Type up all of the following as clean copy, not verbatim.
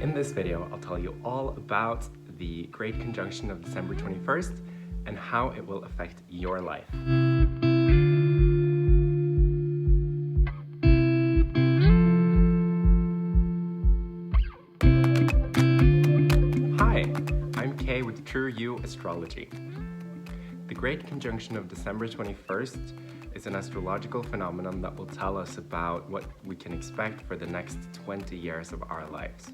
In this video, I'll tell you all about the Great Conjunction of December 21st and how it will affect your life. Hi, I'm Kay with True You Astrology. The Great Conjunction of December 21st is an astrological phenomenon that will tell us about what we can expect for the next 20 years of our lives.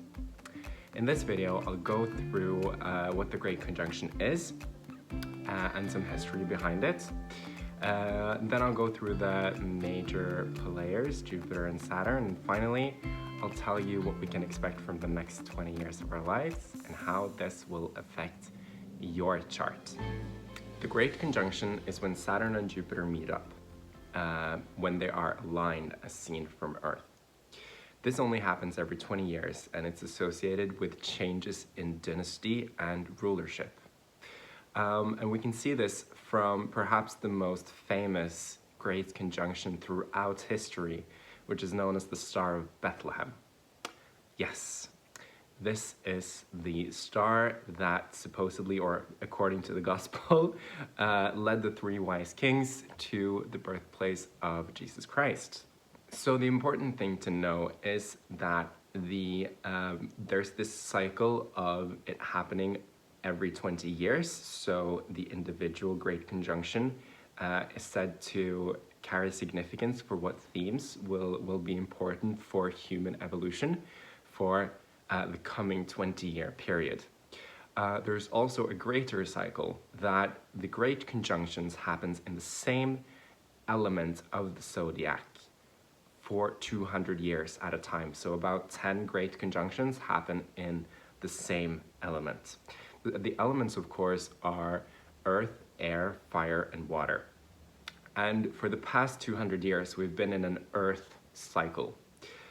In this video, I'll go through what the Great Conjunction is and some history behind it. Then I'll go through the major players, Jupiter and Saturn, and finally, I'll tell you what we can expect from the next 20 years of our lives and how this will affect your chart. The Great Conjunction is when Saturn and Jupiter meet up, when they are aligned as seen from Earth. This only happens every 20 years and it's associated with changes in dynasty and rulership. And we can see this from perhaps the most famous Great Conjunction throughout history, which is known as the Star of Bethlehem. Yes, this is the star that supposedly, or according to the gospel, led the three wise kings to the birthplace of Jesus Christ. So the important thing to know is that there's this cycle of it happening every 20 years. So the individual Great Conjunction is said to carry significance for what themes will be important for human evolution for the coming 20-year period. There's also a greater cycle that the Great Conjunctions happens in the same element of the zodiac for 200 years at a time. So about 10 Great Conjunctions happen in the same element. The elements, of course, are earth, air, fire, and water. And for the past 200 years, we've been in an earth cycle.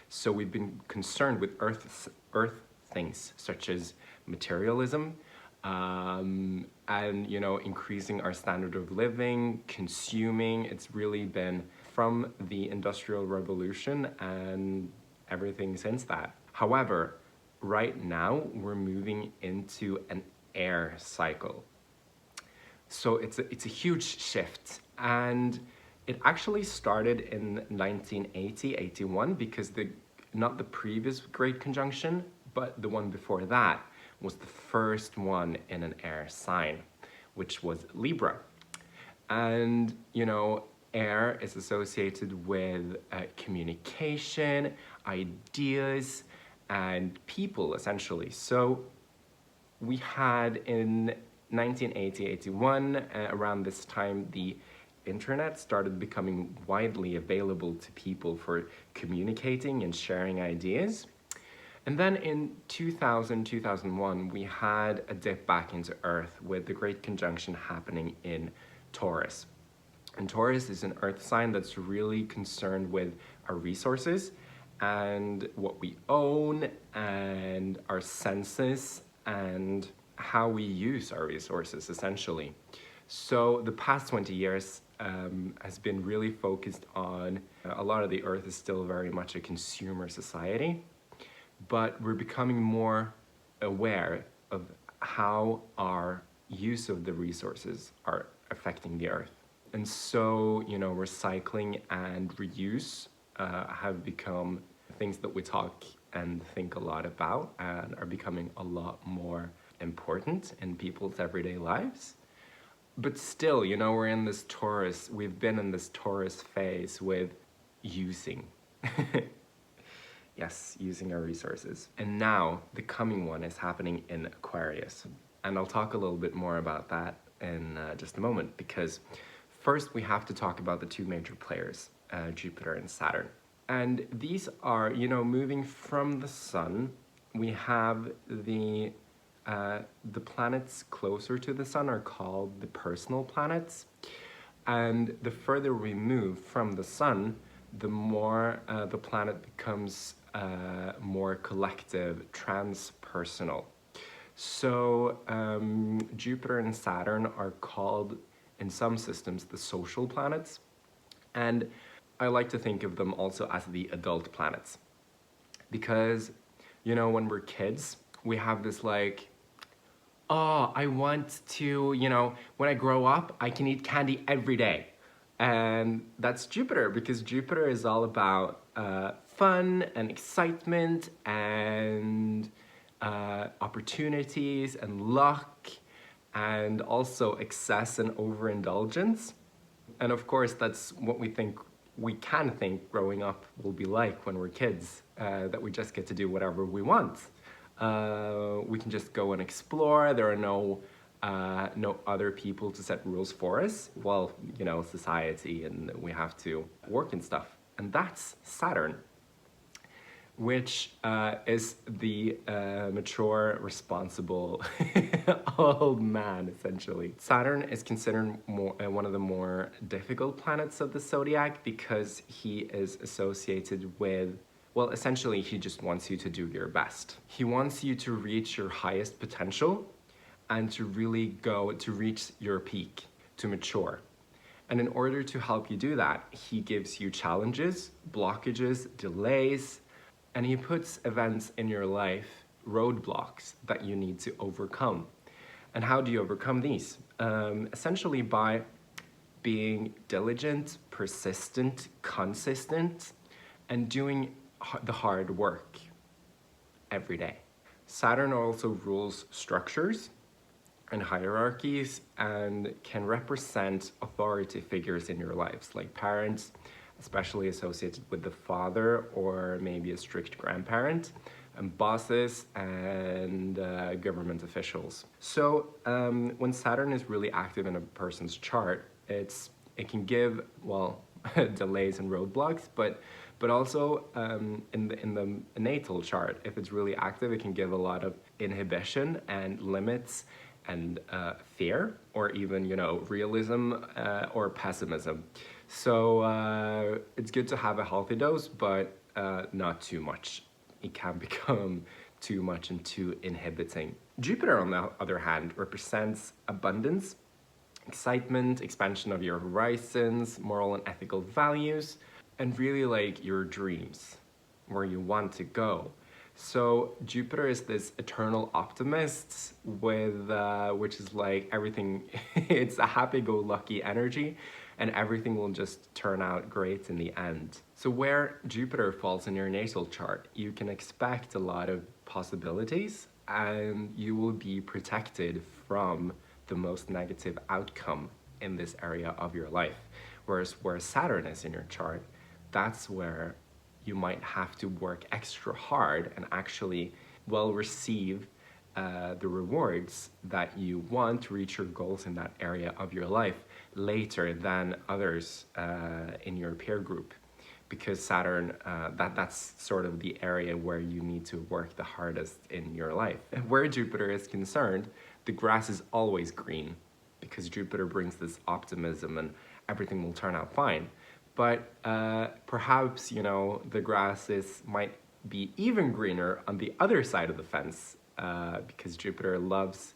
So we've been concerned with earth things such as materialism, and increasing our standard of living, consuming. It's really been from the Industrial Revolution and everything since that. However, right now we're moving into an air cycle. So it's a huge shift, and it actually started in 1980-81 because not the previous Great Conjunction, but the one before that was the first one in an air sign, which was Libra. And air is associated with communication, ideas, and people, essentially. So we had in 1980-81, around this time, the internet started becoming widely available to people for communicating and sharing ideas. And then in 2000-2001, we had a dip back into Earth with the Great Conjunction happening in Taurus. And Taurus is an earth sign that's really concerned with our resources and what we own and our senses and how we use our resources, essentially. So the past 20 years has been really focused on, a lot of the earth is still very much a consumer society, but we're becoming more aware of how our use of the resources are affecting the earth. And so, recycling and reuse have become things that we talk and think a lot about and are becoming a lot more important in people's everyday lives. But still, we're in this Taurus, we've been in this Taurus phase with using. Yes, using our resources. And now the coming one is happening in Aquarius. And I'll talk a little bit more about that in just a moment, because first we have to talk about the two major players, Jupiter and Saturn. And these are, moving from the sun, we have the planets closer to the sun are called the personal planets. And the further we move from the sun, the more the planet becomes more collective, transpersonal. So Jupiter and Saturn are called, in some systems, the social planets. And I like to think of them also as the adult planets, because You know, when we're kids, we have this like, oh, I want to, you know, when I grow up, I can eat candy every day. And that's Jupiter, because Jupiter is all about fun and excitement and opportunities and luck, and also excess and overindulgence. And of course, that's what we can think growing up will be like when we're kids, that we just get to do whatever we want. We can just go and explore. There are no other people to set rules for us. Well, you know, society, and we have to work and stuff. And that's Saturn, which is the mature, responsible old man, essentially. Saturn is considered one of the more difficult planets of the zodiac because he is associated with, well, essentially, he just wants you to do your best. He wants you to reach your highest potential and to really go to reach your peak, to mature. And in order to help you do that, he gives you challenges, blockages, delays, and he puts events in your life, roadblocks that you need to overcome. And how do you overcome these? Essentially by being diligent, persistent, consistent, and doing the hard work every day. Saturn also rules structures and hierarchies and can represent authority figures in your lives, like parents, especially associated with the father or maybe a strict grandparent, and bosses and government officials. So when Saturn is really active in a person's chart, it can give, well, delays and roadblocks, but also in the natal chart, if it's really active, it can give a lot of inhibition and limits and fear, or even, you know, realism or pessimism. So it's good to have a healthy dose, but not too much. It can become too much and too inhibiting. Jupiter, on the other hand, represents abundance, excitement, expansion of your horizons, moral and ethical values, and really like your dreams, where you want to go. So Jupiter is this eternal optimist with, which is like everything, it's a happy-go-lucky energy, and everything will just turn out great in the end. So where Jupiter falls in your natal chart, you can expect a lot of possibilities, and you will be protected from the most negative outcome in this area of your life. Whereas where Saturn is in your chart, that's where you might have to work extra hard and actually, well, receive the rewards that you want to reach your goals in that area of your life later than others in your peer group. Because Saturn, that's sort of the area where you need to work the hardest in your life. And where Jupiter is concerned, the grass is always green, because Jupiter brings this optimism and everything will turn out fine. But perhaps, you know, the grass might be even greener on the other side of the fence, because Jupiter loves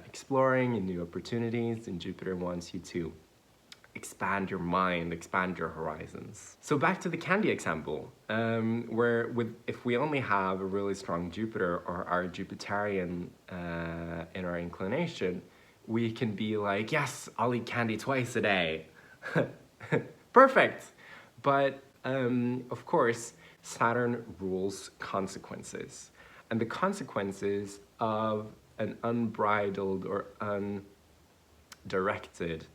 exploring and new opportunities, and Jupiter wants you to expand your mind, expand your horizons. So back to the candy example, where if we only have a really strong Jupiter or are Jupiterian in our inclination, we can be like, yes, I'll eat candy twice a day. Perfect. But of course, Saturn rules consequences. And the consequences of an unbridled or undirected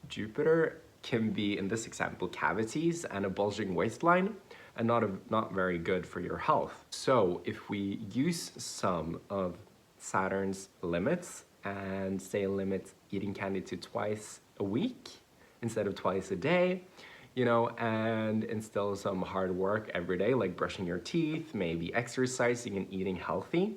Jupiter can be, in this example, cavities and a bulging waistline, and not very good for your health. So if we use some of Saturn's limits and say limit eating candy to twice a week instead of twice a day, you know, and instill some hard work every day, like brushing your teeth, maybe exercising and eating healthy,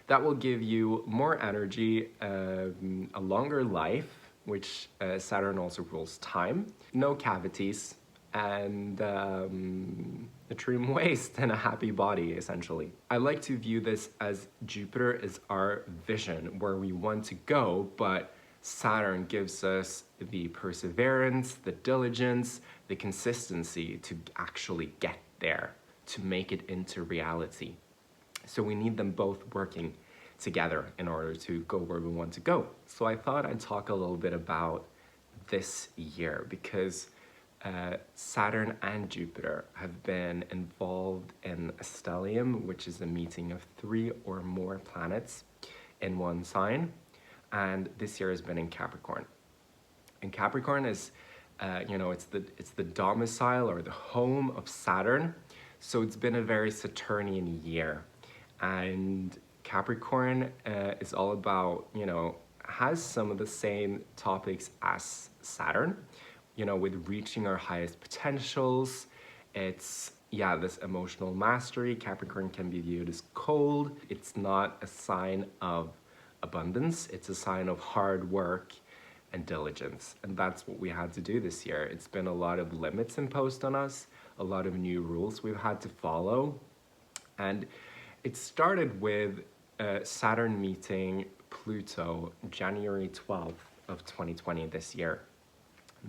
that will give you more energy, a longer life, which Saturn also rules time, no cavities, and a trim waist and a happy body, essentially. I like to view this as Jupiter is our vision, where we want to go, but Saturn gives us the perseverance, the diligence, the consistency to actually get there. to make it into reality. So we need them both working together in order to go where we want to go. So I thought I'd talk a little bit about this year because Saturn and Jupiter have been involved in a stellium, which is a meeting of 3 or more planets in one sign, and this year has been in Capricorn. And Capricorn is, it's the domicile or the home of Saturn, so it's been a very Saturnian year. And Capricorn is all about, has some of the same topics as Saturn, with reaching our highest potentials. It's, this emotional mastery. Capricorn can be viewed as cold. It's not a sign of abundance. It's a sign of hard work and diligence. And that's what we had to do this year. It's been a lot of limits imposed on us, a lot of new rules we've had to follow. And it started with Saturn meeting Pluto January 12th of 2020 this year.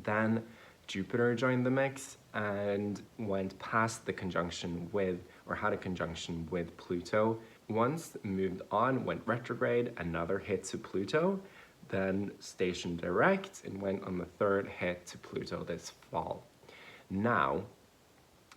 Then Jupiter joined the mix and went past the conjunction with, or had a conjunction with Pluto. Once moved on, went retrograde, another hit to Pluto, then stationed direct and went on the third hit to Pluto this fall. Now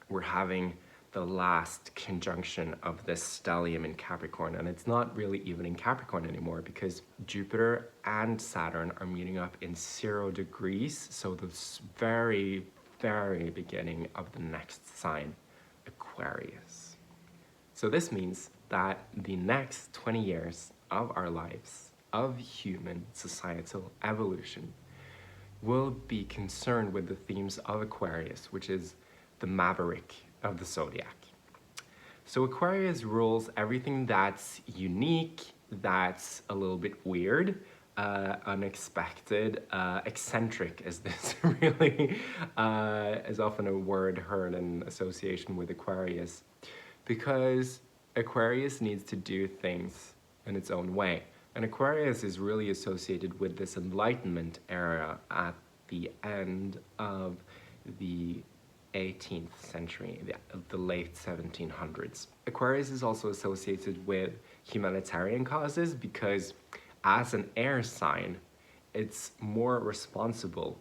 we're having the last conjunction of this stellium in Capricorn, and it's not really even in Capricorn anymore because Jupiter and Saturn are meeting up in 0 degrees, so the very, very beginning of the next sign, Aquarius. So this means that the next 20 years of our lives, of human societal evolution, will be concerned with the themes of Aquarius, which is the maverick of the zodiac. So Aquarius rules everything that's unique, that's a little bit weird, unexpected, eccentric, as this really is often a word heard in association with Aquarius, because Aquarius needs to do things in its own way. And Aquarius is really associated with this Enlightenment era at the end of the 18th century, the late 1700s. Aquarius is also associated with humanitarian causes because as an air sign, it's more responsible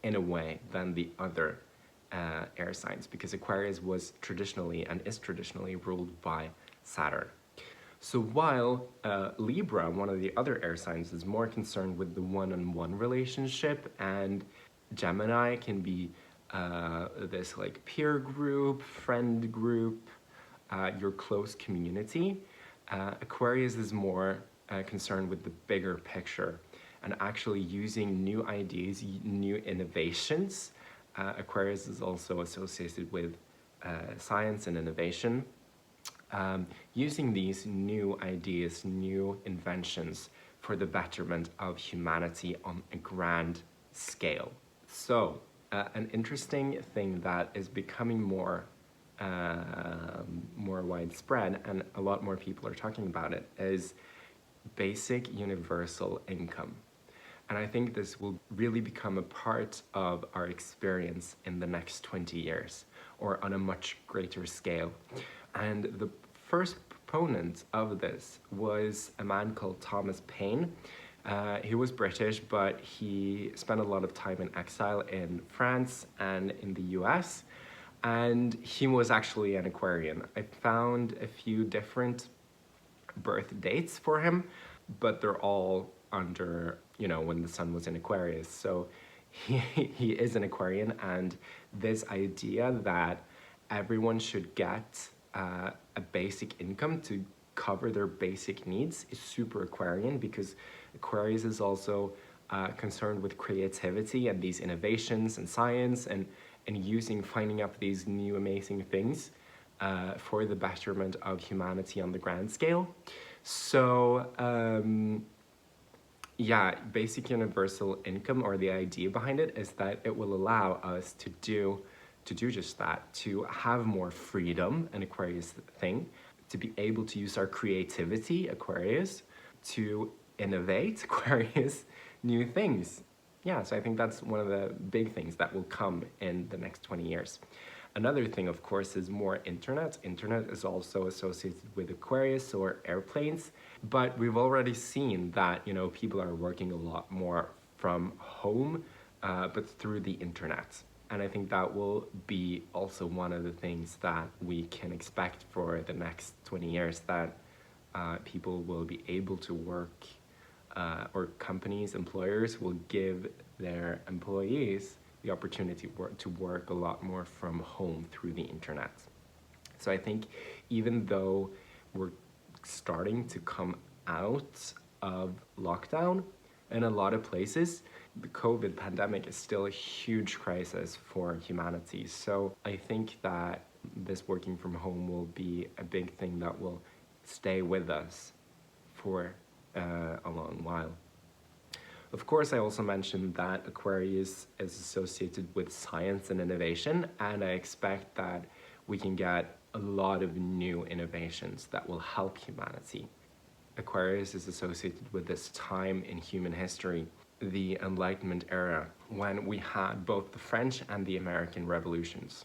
in a way than the other air signs, because Aquarius was traditionally and is traditionally ruled by Saturn. So while Libra, one of the other air signs, is more concerned with the one-on-one relationship, and Gemini can be this like peer group, friend group, your close community, Aquarius is more concerned with the bigger picture and actually using new ideas, new innovations. Aquarius is also associated with science and innovation. Using these new ideas, new inventions for the betterment of humanity on a grand scale. So, an interesting thing that is becoming more widespread, and a lot more people are talking about it, is basic universal income. And I think this will really become a part of our experience in the next 20 years, or on a much greater scale. And the first proponent of this was a man called Thomas Payne. He was British, but he spent a lot of time in exile in France and in the US, and he was actually an Aquarian. I found a few different birth dates for him, but they're all under, when the sun was in Aquarius. So he is an Aquarian, and this idea that everyone should get a basic income to cover their basic needs is super Aquarian, because Aquarius is also concerned with creativity and these innovations and science and finding up these new amazing things for the betterment of humanity on the grand scale. So basic universal income, or the idea behind it, is that it will allow us to do just that, to have more freedom, an Aquarius thing, to be able to use our creativity, Aquarius, to innovate, Aquarius, new things. Yeah, so I think that's one of the big things that will come in the next 20 years. Another thing, of course, is more internet. Internet is also associated with Aquarius or airplanes, but we've already seen that, you know, people are working a lot more from home, but through the internet. And I think that will be also one of the things that we can expect for the next 20 years, that people will be able to work, or companies, employers will give their employees the opportunity to work a lot more from home through the internet. So I think even though we're starting to come out of lockdown in a lot of places, the COVID pandemic is still a huge crisis for humanity. So I think that this working from home will be a big thing that will stay with us for a long while. Of course, I also mentioned that Aquarius is associated with science and innovation, and I expect that we can get a lot of new innovations that will help humanity. Aquarius is associated with this time in human history, the Enlightenment era, when we had both the French and the American revolutions.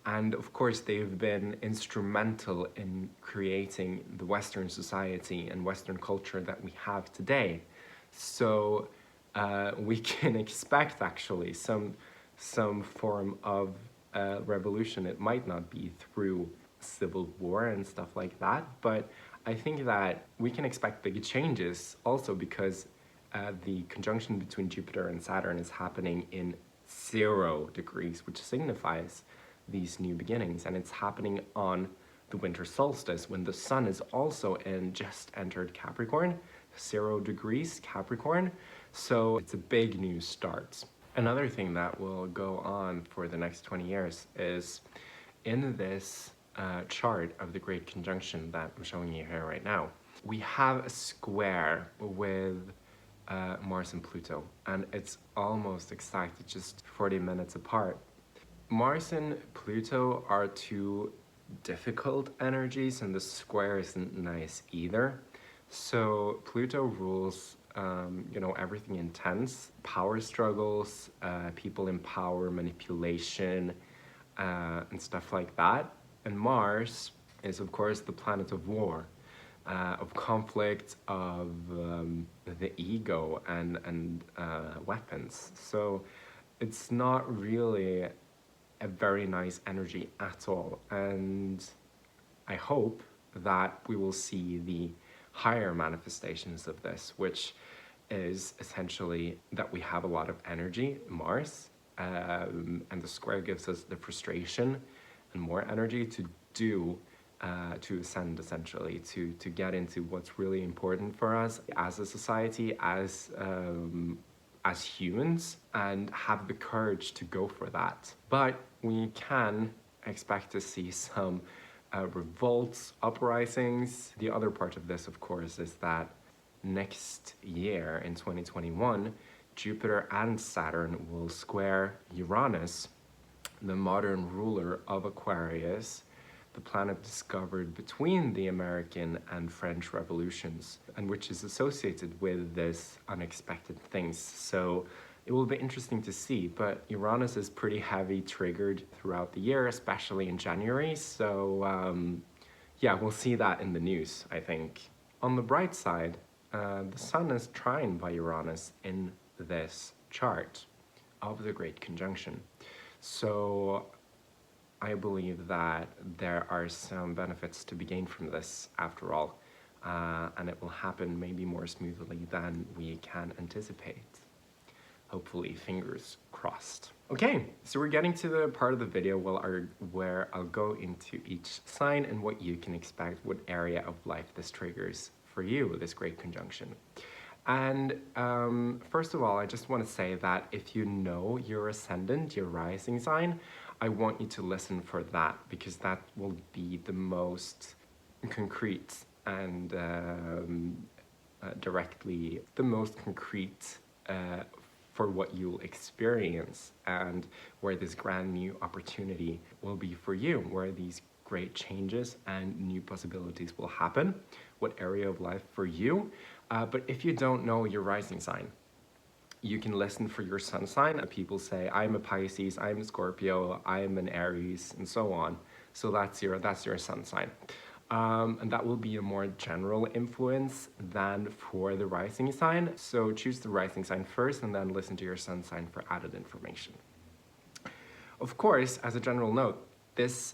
And of course, they've been instrumental in creating the Western society and Western culture that we have today. So we can expect actually some form of revolution. It might not be through civil war and stuff like that, but I think that we can expect big changes also because the conjunction between Jupiter and Saturn is happening in 0 degrees, which signifies these new beginnings, and it's happening on the winter solstice when the sun is also just entered Capricorn, 0 degrees Capricorn. So it's a big new start. Another thing that will go on for the next 20 years is in this chart of the Great Conjunction that I'm showing you here right now, we have a square with Mars and Pluto, and it's almost exactly just 40 minutes apart. Mars and Pluto are two difficult energies, and the square isn't nice either. So Pluto rules, you know, everything intense, power struggles, people in power, manipulation, and stuff like that. And Mars is, of course, the planet of war, of conflict, of the ego, and weapons. So it's not really a very nice energy at all. And I hope that we will see the higher manifestations of this, which is essentially that we have a lot of energy, Mars, and the square gives us the frustration and more energy to do, to ascend, essentially, to get into what's really important for us as a society, as humans, and have the courage to go for that. But we can expect to see some revolts, uprisings. The other part of this, of course, is that next year in 2021, Jupiter and Saturn will square Uranus, the modern ruler of Aquarius, the planet discovered between the American and French revolutions, and which is associated with this unexpected things. So it will be interesting to see, but Uranus is pretty heavy triggered throughout the year, especially in January. So yeah, we'll see that in the news, I think. On the bright side, the Sun is trine by Uranus in this chart of the Great Conjunction. So I believe that there are some benefits to be gained from this after all, and it will happen maybe more smoothly than we can anticipate. Hopefully, fingers crossed. Okay, so we're getting to the part of the video where I'll go into each sign and what you can expect, what area of life this triggers for you, this Great Conjunction. And first of all, I just want to say that if you know your ascendant, your rising sign, I want you to listen for that, because that will be the most concrete and directly the most concrete for what you'll experience, and where this grand new opportunity will be for you, where these great changes and new possibilities will happen, what area of life for you. But if you don't know your rising sign, You can listen for your sun sign. People say, I'm a Pisces, I'm a Scorpio, I'm an Aries, and so on. So that's your sun sign. And that will be a more general influence than for the rising sign. So choose the rising sign first and then listen to your sun sign for added information. Of course, as a general note, this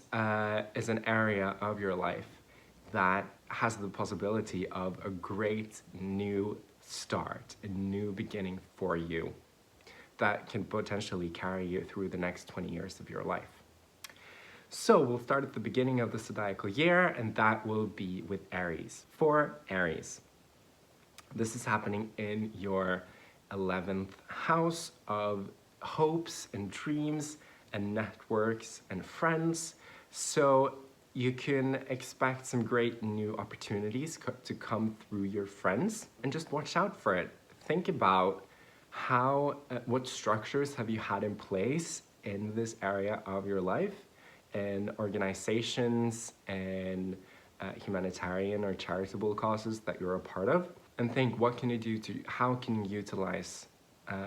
is an area of your life that has the possibility of a great new start, a new beginning for you that can potentially carry you through the next 20 years of your life. So we'll start at the beginning of the zodiacal year, and that will be with Aries. For Aries, this is happening in your 11th house of hopes and dreams and networks and friends. So you can expect some great new opportunities to come through your friends, and just watch out for it. Think about what structures have you had in place in this area of your life, and organizations and humanitarian or charitable causes that you're a part of, and think, what can you do how can you utilize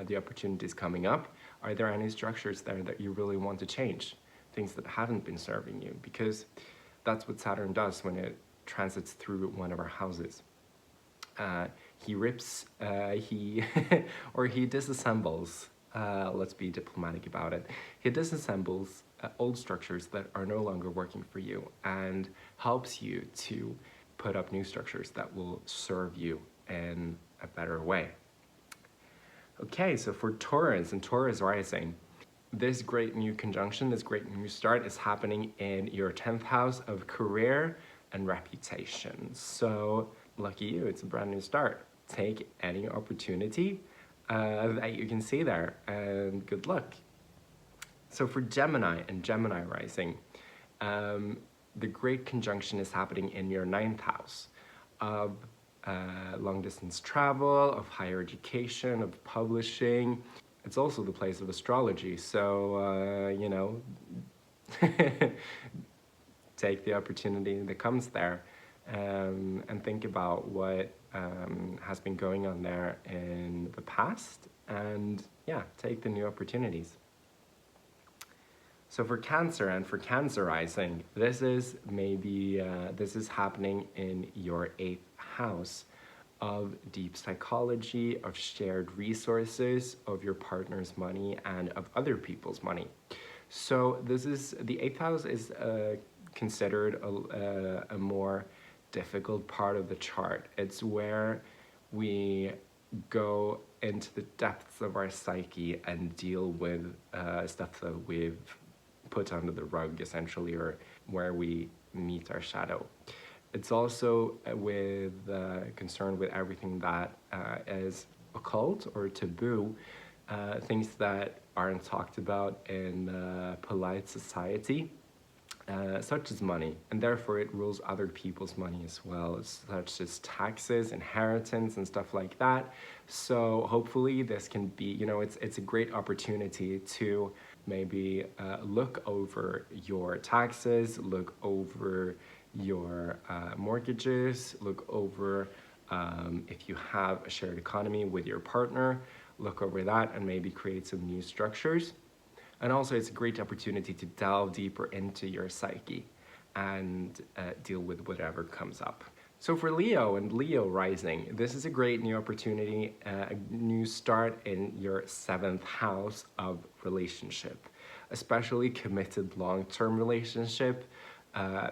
the opportunities coming up? Are there any structures there that you really want to change? Things that haven't been serving you, because that's what Saturn does when it transits through one of our houses. He rips, or he disassembles, let's be diplomatic about it. He disassembles old structures that are no longer working for you and helps you to put up new structures that will serve you in a better way. Okay, so for Taurus and Taurus rising, this great new conjunction, this great new start is happening in your 10th house of career and reputation. So lucky you, it's a brand new start. Take any opportunity that you can see there, and good luck. So for Gemini and Gemini rising, the great conjunction is happening in your 9th house of long distance travel, of higher education, of publishing. It's also the place of astrology, so, you know, take the opportunity that comes there, and think about what has been going on there in the past, and yeah, take the new opportunities. So for Cancer and for Cancer rising, this is happening in your 8th house of deep psychology, of shared resources, of your partner's money, and of other people's money. So the 8th house is considered a more difficult part of the chart. It's where we go into the depths of our psyche and deal with stuff that we've put under the rug, essentially, or where we meet our shadow. It's also concerned with everything that is occult or taboo, things that aren't talked about in polite society, such as money, and therefore it rules other people's money as well, such as taxes, inheritance, and stuff like that. So hopefully this can be, you know, it's a great opportunity to maybe look over your taxes, look over your mortgages, look over if you have a shared economy with your partner, look over that and maybe create some new structures. And also it's a great opportunity to delve deeper into your psyche and deal with whatever comes up. So for Leo and Leo rising, this is a great new opportunity, a new start in your 7th house of relationship, especially committed long-term relationship,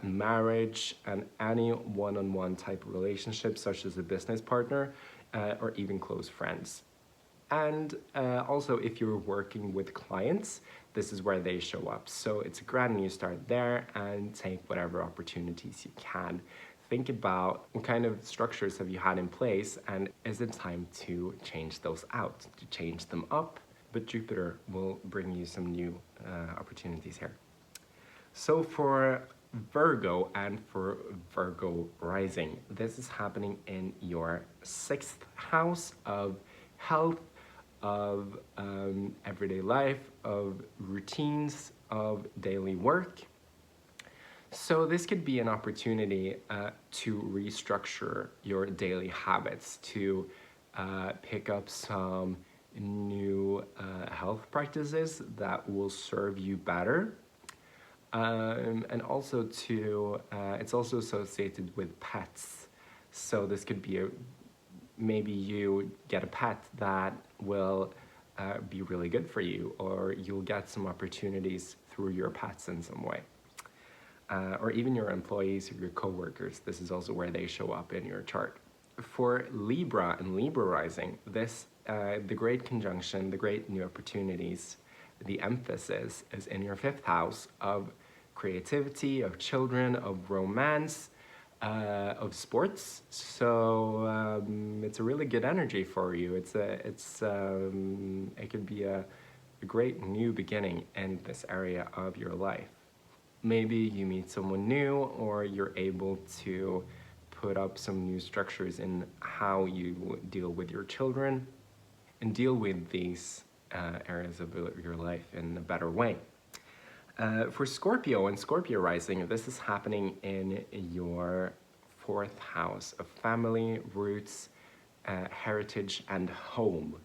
marriage, and any one-on-one type of relationship, such as a business partner or even close friends. And also, if you're working with clients, this is where they show up. So it's a grand new start there, and take whatever opportunities you can. Think about what kind of structures have you had in place, and is it time to change those out, to change them up? But Jupiter will bring you some new opportunities here. So for Virgo and for Virgo rising, this is happening in your 6th house of health, of everyday life, of routines, of daily work. So this could be an opportunity to restructure your daily habits, to pick up some new health practices that will serve you better. And also it's also associated with pets. So this could be maybe you get a pet that will be really good for you, or you'll get some opportunities through your pets in some way. Or even your employees or your coworkers. This is also where they show up in your chart. For Libra and Libra rising, the great conjunction, the great new opportunities, the emphasis is in your 5th house of creativity, of children, of romance, of sports. So it's a really good energy for you. It could be a great new beginning in this area of your life. Maybe you meet someone new, or you're able to put up some new structures in how you deal with your children and deal with these areas of your life in a better way. For Scorpio and Scorpio rising, this is happening in your 4th house of family, roots, heritage, and home.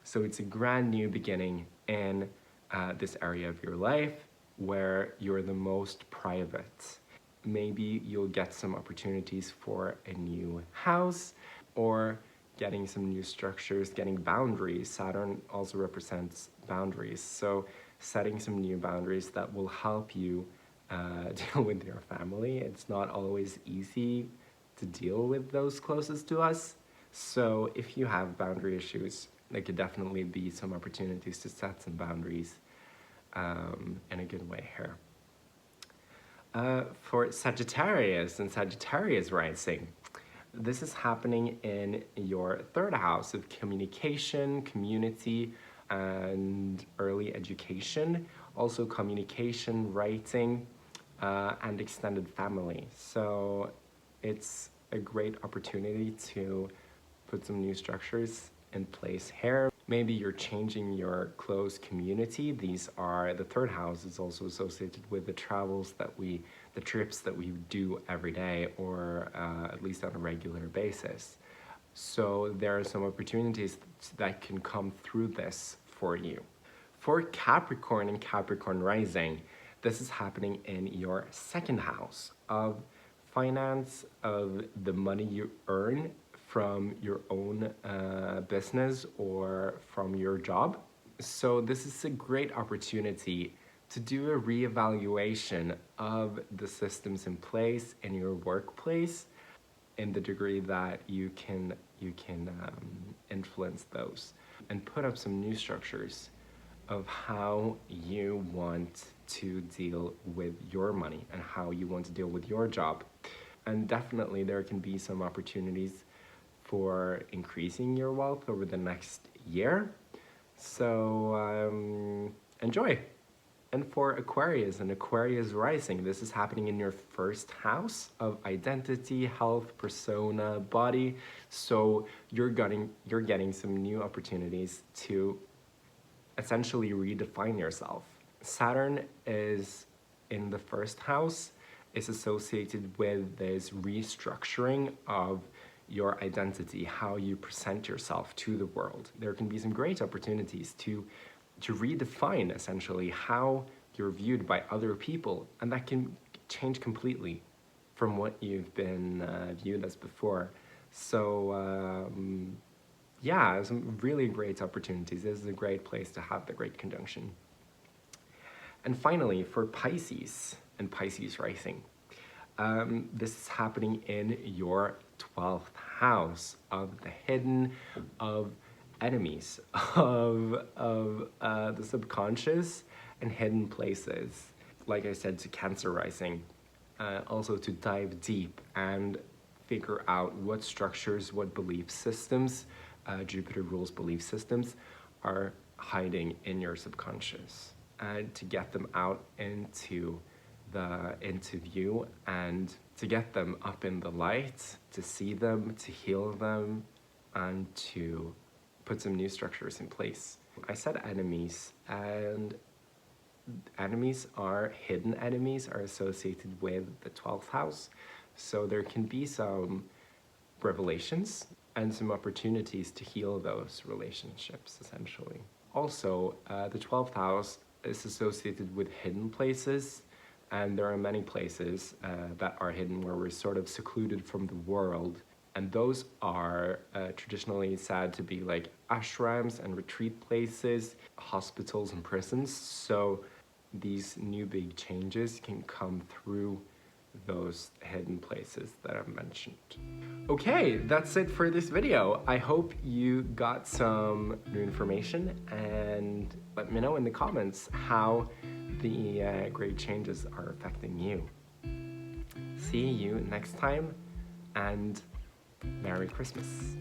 So it's a grand new beginning in this area of your life where you're the most private. Maybe you'll get some opportunities for a new house, or getting some new structures, getting boundaries. Saturn also represents boundaries. So setting some new boundaries that will help you deal with your family. It's not always easy to deal with those closest to us. So if you have boundary issues, there could definitely be some opportunities to set some boundaries in a good way here. For Sagittarius and Sagittarius rising, this is happening in your 3rd house of communication, community, and early education. Also communication, writing, and extended family. So it's a great opportunity to put some new structures in place here. Maybe you're changing your close community. The 3rd house is also associated with the travels the trips that we do every day, or at least on a regular basis. So there are some opportunities that can come through this for you. For Capricorn and Capricorn rising, this is happening in your 2nd house of finance, of the money you earn from your own business or from your job. So this is a great opportunity to do a reevaluation of the systems in place in your workplace, in the degree that you can influence those, and put up some new structures of how you want to deal with your money and how you want to deal with your job. And definitely there can be some opportunities for increasing your wealth over the next year. So enjoy. And for Aquarius and Aquarius rising, this is happening in your 1st house of identity, health, persona, body. So you're getting some new opportunities to essentially redefine yourself. Saturn is in the 1st house, is associated with this restructuring of your identity, how you present yourself to the world. There can be some great opportunities to redefine essentially how you're viewed by other people, and that can change completely from what you've been viewed as before. So yeah, some really great opportunities. This is a great place to have the great conjunction. And finally, for Pisces and Pisces rising, this is happening in your 12th house of the hidden, of enemies, of the subconscious and hidden places. Like I said, to Cancer rising, also to dive deep and figure out what structures, what belief systems, Jupiter rules belief systems, are hiding in your subconscious, and to get them out into view, and to get them up in the light, to see them, to heal them, and to put some new structures in place. I said enemies, and hidden enemies are associated with the 12th house. So there can be some revelations and some opportunities to heal those relationships, essentially. Also, the 12th house is associated with hidden places, and there are many places that are hidden where we're sort of secluded from the world, and those are traditionally said to be like ashrams and retreat places, hospitals and prisons. So these new big changes can come through those hidden places that I've mentioned. Okay, that's it for this video. I hope you got some new information, and let me know in the comments how the great changes are affecting you. See you next time, and Merry Christmas.